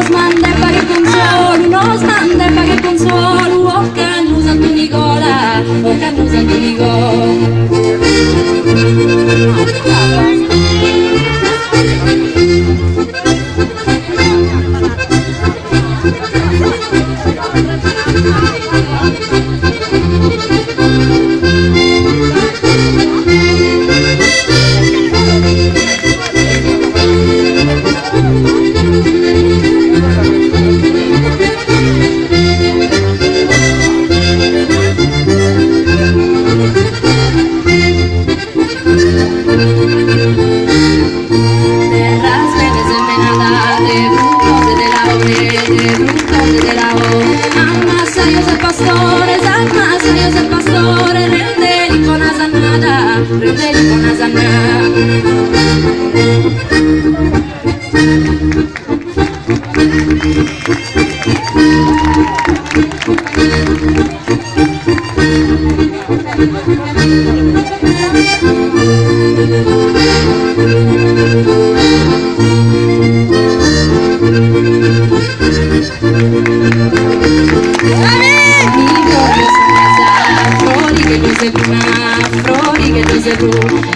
smandeppa che consolo, uno smandeppa che consolo, oh Cannu Santo Nicola, oh Cannu Santo Nicola. Rendeli con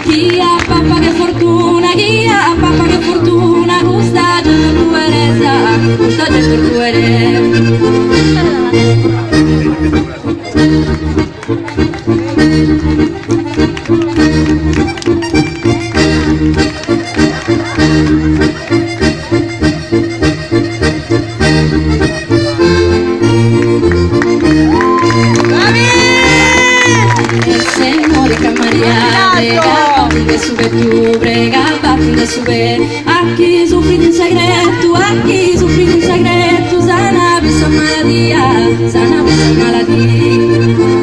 chi ha papà che fortuna, chi ha papà che fortuna, gusta gente tu eres, gusta gente tu eres. Aqui sofrido em segredo, aqui sofrido em segredo, sana bisa maladia, sana bisa maladia.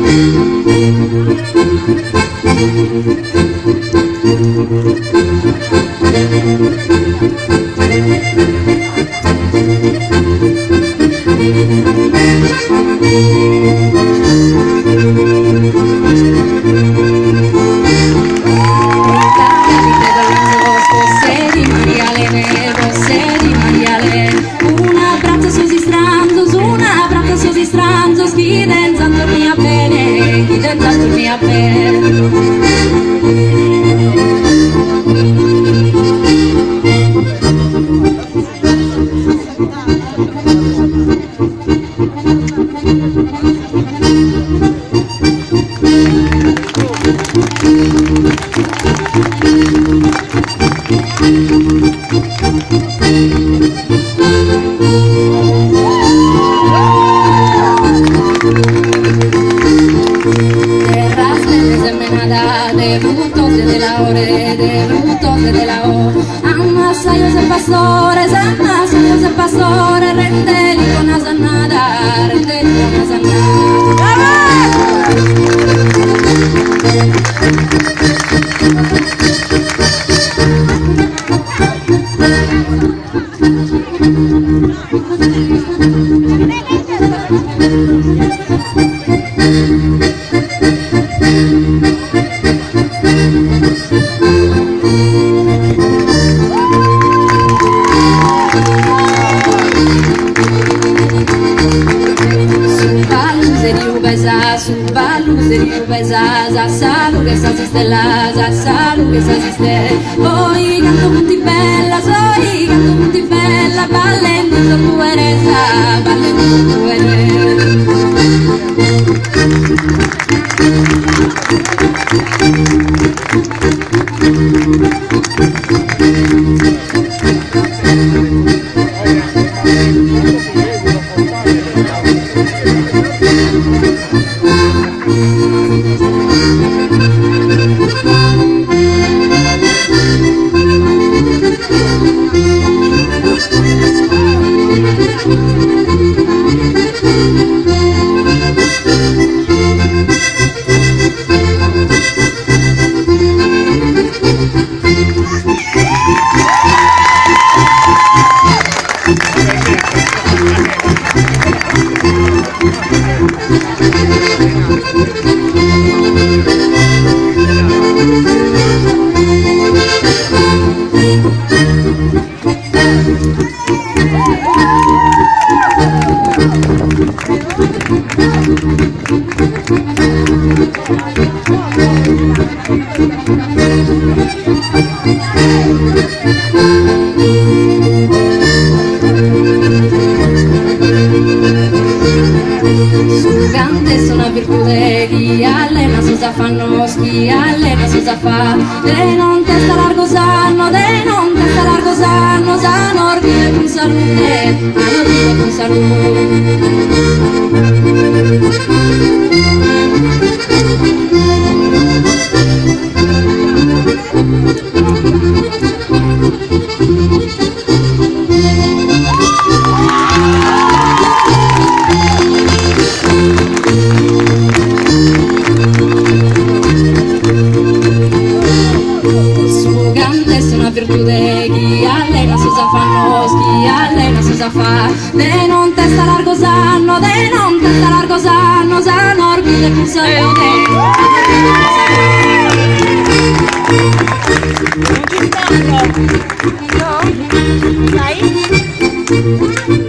Pastore, rendeli con asannada, rendeli con asannada. Salu che sa stella, salu che sa stella. Oi canto molto bella, oi canto molto bella, ballendo tu eres, ballendo tu eres. sa fa, de non testa largo sanno, de non testa largo sanno, sanno orvire con salute, sanno orvire con virtude, chi allena si sa fanno, chi allena si sa fa, de non testa largo sanno, de non testa largo sanno, sanno orvire con salute. Non ci stanno? No? Sai?